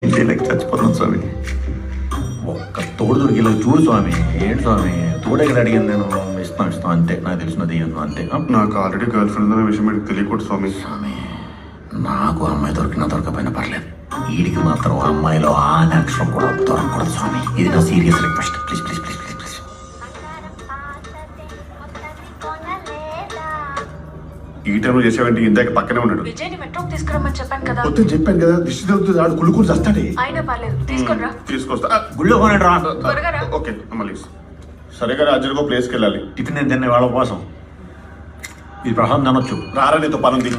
ఇంటికి చచ్చిపోతున్నాం స్వామి. ఒక్క తోడు దొరికేలా చూడు స్వామి. ఏంటి స్వామి తోడెక్కడ అడిగింది నేను? ఇస్తాం అంతే. నాకు తెలిసినది అంతే. నాకు ఆల్రెడీ గర్ల్ ఫ్రెండ్ అనే విషయం మీకు తెలియకూడదు స్వామి. స్వామి నాకు అమ్మాయి దొరికినా దొరకపోయినా పర్లేదు. వీడికి మాత్రం అమ్మాయిలో ఆది అక్షరం కూడా దొరకకూడదు స్వామి. ఇది నా serious request. Please please please please please. ఈ టైంలో చేసేవంటి ఇందాక పక్కనే ఉన్నాడు. విజయ్ని మెట్రోకి తీసుకురమ్మని చెప్పాను కదా. వద్దని చెప్పాను కదా, దిష్టి తగ్గుతుంది. ఆడు కుళ్ళుకుని వస్తాడే. అయినా పర్లేదు తీసుకురా. తీసుకొస్తా. గుళ్ళో కొనండి రా. త్వరగా రా. ఓకే మళ్ళీ సరే గారు అర్జెంట్గా ప్లేస్కి వెళ్ళాలి. టిఫిన్ నేను తినే వాళ్ళ కోసం ఇది ప్రసాదం తినొచ్చు. రారా నీతో పని ఉంది.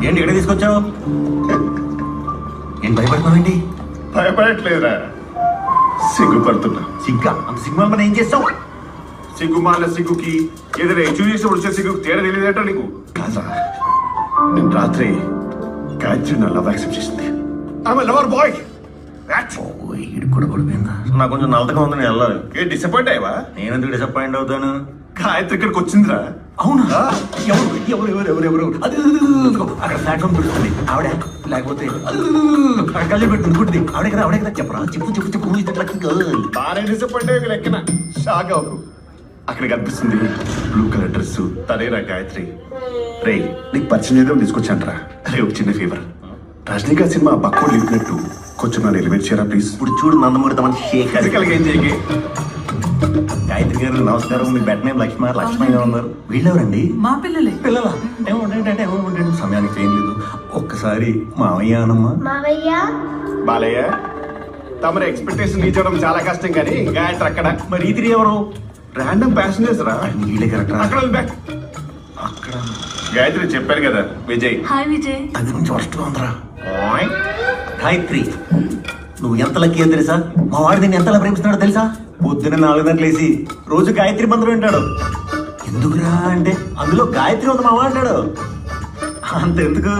ఏంటి ఇక్కడ తీసుకొచ్చావు? ఏంటి భయపడుతున్నావేంటి? భయపడట్లేదురా, సిగ్గుపడుతున్నా. సిగ్గా అంత సిగ్గుమాల పని ఏం చేస్తావు? సిగ్గుమాల సిగ్గుకి ఏదైనా ఎచ్చు చేసినప్పుడు వచ్చే సిగ్గుకి తేడా తెలియదేట నీకు? కాదా, నేను రాత్రి గాయత్రి నా లవ్ యాక్సెప్ట్ చేసింది. ఆమె లవర్ బాయ్. ఇడు కూడా పడిపోయిందా? నాకు కొంచెం నల్లగా ఉంది, నేను వెళ్ళాలి. ఏ డిసప్పాయింట్ అయ్యవా? నేను ఎందుకు డిసప్పాయింట్ అవుతాను? గాయత్రి ఇక్కడికి వచ్చిందిరా. అవునా? ఎవరు ఎవరు ఎవరు ఎవరు ఎవరు అది అక్కడ ప్లాట్ఫామ్ పెడుతుంది ఆవిడ, లేకపోతే అక్కడ కళ్ళు పెడుతుంది గుడ్డి ఆవిడ కదా ఆవిడ కదా. చెప్పరా చెప్పు చెప్పు చెప్పు. బాగా డిసప్పాయింట్ అయ్యి లెక్కన షాక్ అవ్వకు. అక్కడ కనిపిస్తుంది బ్లూ కలర్ డ్రెస్, తనేరా గాయత్రి. రే నీకు పరిచయం చేద్దాం తీసుకొచ్చానరా. రే ఒక చిన్న ఫీవర్, రజనీకాంత్ సినిమా బక్కోడు లేపినట్టు కొంచెం నన్ను ఎలివేట్ చేయరా ప్లీజ్. ఇప్పుడు చూడు నందమూరి తమని ఫిజికల్గా ఏం చేయకి. గాయత్రి గారు నమస్కారం. మీ బెట్ నేమ్ లక్ష్మణ్ ఉన్నారు. వీళ్ళెవరండి? మా పిల్లలే. పిల్లల ఏమంటే సమయానికి ఏం లేదు. ఒక్కసారి మావయ్య అనమ్మా. బాలయ్య తమరి ఎక్స్పెక్టేషన్ రీచ్ అవ్వడం చాలా కష్టం, కానీ గాయత్రి అక్కడ. మరి ఈ ఎవరు? ర్యాండమ్ ప్యాసింజర్స్ రా. వీళ్ళే కరెక్ట్. అక్కడ ఉంది బ్యాక్. అక్కడ గాయత్రి చెప్పారు కదా విజయ్. హాయ్ విజయ్. అది నుంచి వర్స్ట్ ఉందిరా. గాయత్రి నువ్వు ఎంత లక్కీ తెలుసా? మా వాడు నేను ఎంతలా ప్రేమిస్తున్నాడో తెలుసా? పొద్దున్న 4 గంటలు వేసి రోజు గాయత్రి మంత్రం వింటాడు. ఎందుకురా అంటే అందులో గాయత్రి ఉంది మా వాడు అంటాడు. అంతెందుకు,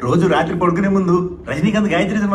రోజు రాత్రి పడుకునే ముందు రజనీకాంత్ గాయత్రి